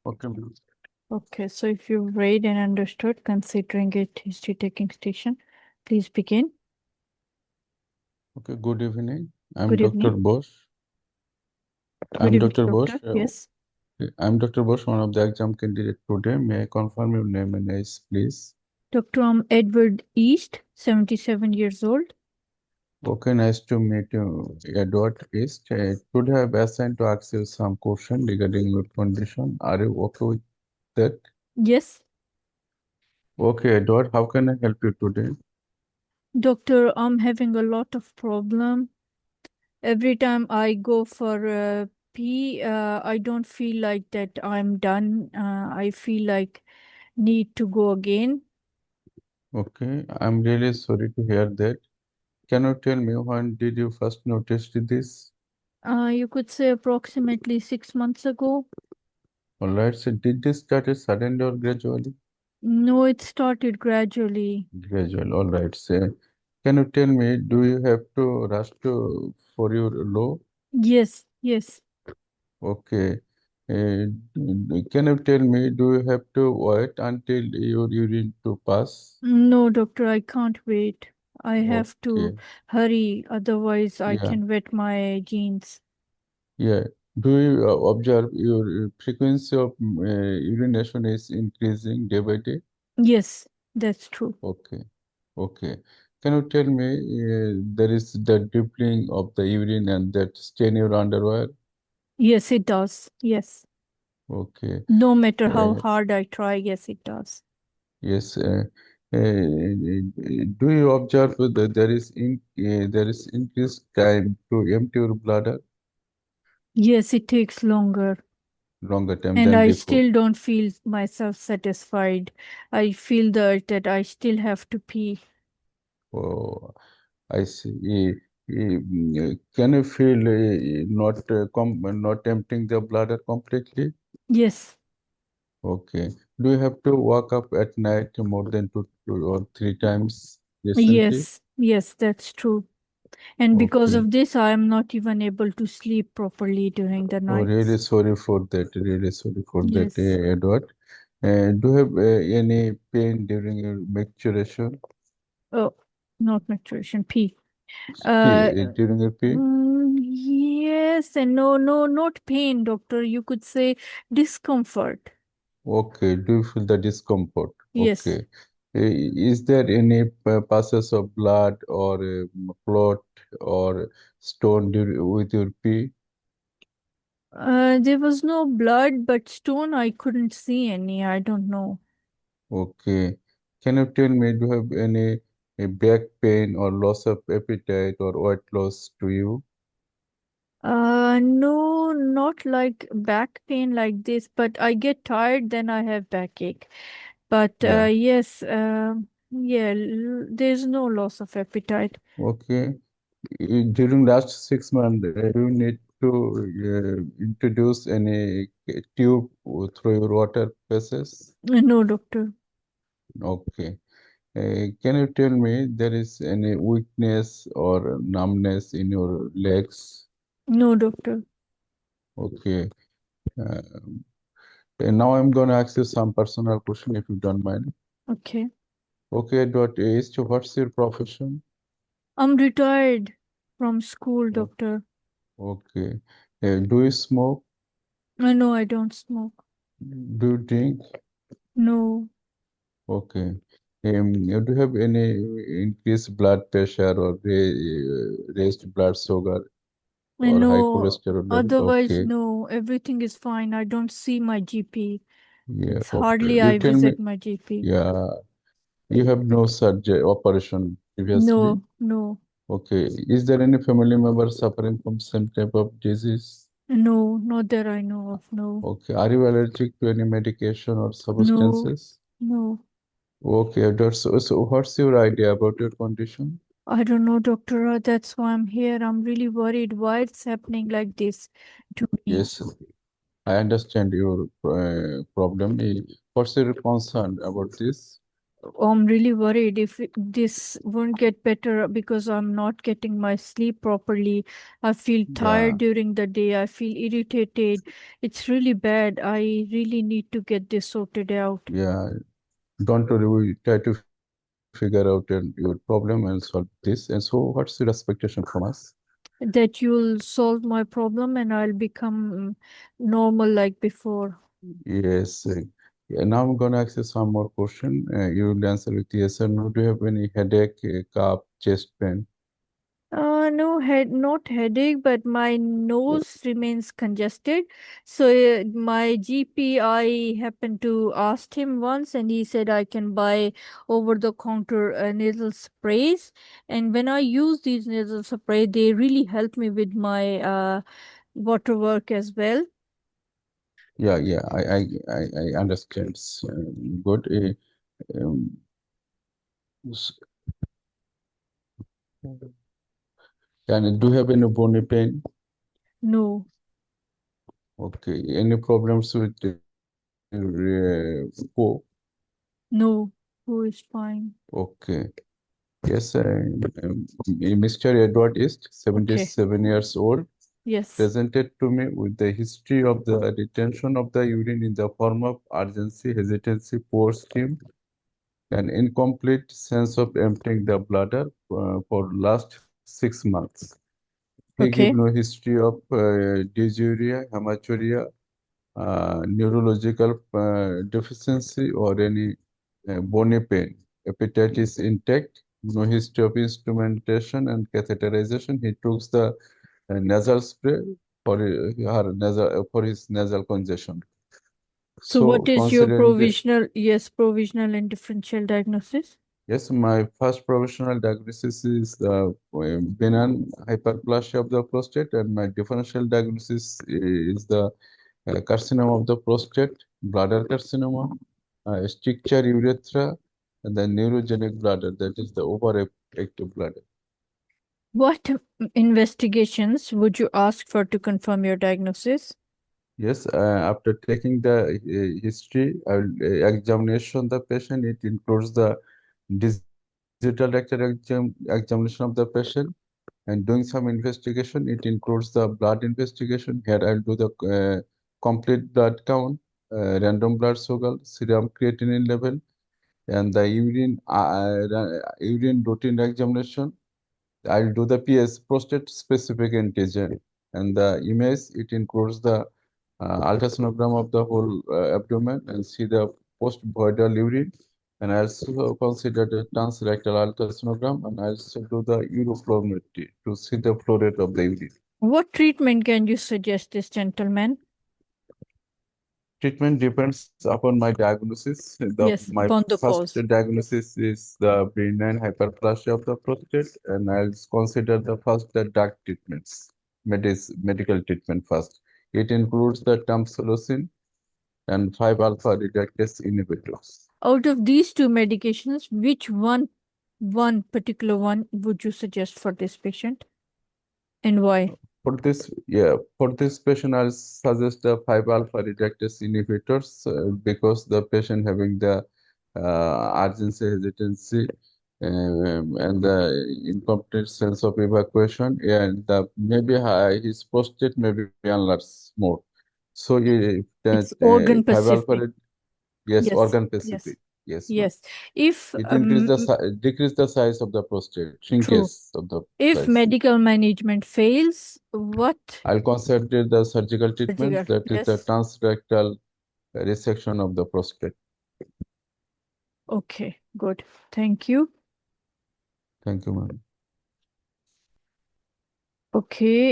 Okay, ma'am. Okay, so if you've read and understood, considering it history-taking station, please begin. Okay, good evening. I'm Good Dr. evening. Bose. Good I'm evening, Dr. Bose. doctor. Yes. I'm Dr. Bose, one of the exam candidate today. May I confirm your name and age, please? Doctor, I'm Edward East, 77 years old. Okay, nice to meet you, Edward East. Today I've assigned to ask you some question regarding your condition. Are you okay with that? Yes. Okay, Edward, how can I help you today? Doctor, I'm having a lot of problem. Every time I go for pee, I don't feel like that I'm done. I feel like need to go again. Okay, I'm really sorry to hear that. Can you tell me when did you first notice this? You could say approximately 6 months ago. All right, so did this start suddenly or gradually? No, it started gradually. Gradual, all right. So, can you tell me, do you have to rush to for your law? Yes, yes. Okay. Can you tell me, do you have to wait until your urine to pass? No, doctor, I can't wait. I have to Okay. hurry, otherwise I Yeah. can wet my jeans. Yeah. Do you observe your frequency of urination is increasing day by day? Yes, that's true. Okay. Okay. Can you tell me, there is the dribbling of the urine and that stain your underwear? Yes, it does. Yes. Okay. No matter how Uh, hard I try, yes, it does. Yes. Do you observe that there is increased time to empty your bladder, Yes, it takes longer. longer time And than I before? still don't feel myself satisfied. I feel that I still have to pee. Oh, I see. Can you feel not emptying the bladder completely? Yes, Okay. Do you have to wake up at night more than two or three times recently? yes, yes, that's true. And because Okay. of this, I am not even able to sleep properly during the Oh, really nights. sorry for that. Really sorry for that, Yes. Edward. Do you have any pain during your maturation? Oh, not maturation, pee. Uh, During your pee? yes and no, no, not pain, doctor. You could say discomfort. Okay. Do you feel the discomfort? Yes. Okay. Is there any passes of blood or clot or stone with your pee? There was no blood, but stone, I couldn't see any. I don't know. Okay. Can you tell me, do you have any back pain or loss of appetite or weight loss to you? No, not like back pain like this, but I get tired, then I have backache. But Yeah. yes, yeah, there's no loss of appetite. Okay. During last 6 months, do you need to introduce any tube through your water passes? No, doctor. Okay. Can you tell me there is any weakness or numbness in your legs? No, doctor. Okay. Uh, and now I'm going to ask you some personal question if you don't mind. Okay. Okay, at what age? What's your profession? I'm retired from school, O- doctor. Okay. Do you smoke? No, I don't smoke. Do you drink? No, Okay. Do you have any increased blood pressure or raised blood sugar or high no. cholesterol level? Otherwise, Okay. no. Everything is fine. I don't see my GP. Yeah. It's Okay. hardly You I tell me. visit my GP. Yeah. You have no surgery operation previously. No, no, Okay. Is there any family member suffering from same type of disease? no, not that I know of. No, Okay. Are you allergic to any medication or no, substances? no. Okay. So what's your idea about your condition? I don't know, doctor. That's why I'm here. I'm really worried why it's happening like this to me. Yes. I understand your problem. What's your concern about this? I'm really worried if this won't get better because I'm not getting my sleep properly. I feel tired Yeah, during the day. I feel irritated. It's really bad. I really need to get this sorted out. yeah. Don't worry, we try to figure out your problem and solve this. And so, what's your expectation from us? That you'll solve my problem and I'll become normal like before. Yes. Yeah, now I'm gonna ask you some more question. You will answer with yes or no. Do you have any headache, cough, chest pain? No not headache, but my nose remains congested. So my GP, I happened to ask him once, and he said I can buy over-the-counter nasal sprays. And when I use these nasal spray, they really help me with my water work as well. Yeah, yeah. I understand. Good. Um, s- and do you have any bony pain? No, Okay. Any problems with co? no, who is fine? Okay. Yes, Mr. Edward East, Okay. 77 years old, Yes. presented to me with the history of the retention of the urine in the form of urgency, hesitancy, poor steam, an incomplete sense of emptying the bladder for last 6 months. He gave Okay. no history of dysuria, haematuria, neurological deficiency, or any bony pain. Appetite is intact, no history of instrumentation and catheterization. He took the nasal spray for for his nasal congestion. So what So is your considering the provisional, yes, provisional and differential diagnosis? yes, my first professional diagnosis is the benign hyperplasia of the prostate, and my differential diagnosis is the carcinoma of the prostate, bladder carcinoma, stricture urethra, and the neurogenic bladder, that is the overactive bladder. What investigations would you ask for to confirm your diagnosis? Yes, after taking the history, I will examination the patient. It includes the digital record examination of the patient and doing some investigation. It includes the blood investigation. Here I'll do the complete blood count, random blood sugar, serum creatinine level, and the urine routine examination. I'll do the PS, prostate specific antigen, and the image. It includes the ultrasonogram of the whole abdomen and see the post-voidal urine. And I also consider the transrectal ultrasonogram, and I also do the uroflowmetry to see the flow rate of the urine. What treatment can you suggest this gentleman? Treatment depends upon my diagnosis. Yes, My upon the first cause. diagnosis is the benign hyperplasia of the prostate, and I'll consider the first the drug treatments, medical treatment first. It includes the tamsulosin and 5-alpha reductase inhibitors. Out of these two medications, which one particular one would you suggest for this patient and why? For this patient, I'll suggest the 5-alpha reductase inhibitors because the patient having the urgency, hesitancy, and the incomplete sense of evacuation, and maybe his prostate may be enlarged more. So that It's organ 5-alpha, specific. yes, Yes, organ yes, specific, yes, ma'am. yes. If It decrease the size of the prostate, true, shrinkage of the if size. medical management fails, what I'll consider the surgical treatment, surgical? that is the Yes. transrectal resection of the prostate. Okay, good. Thank you. Thank you, ma'am. Okay.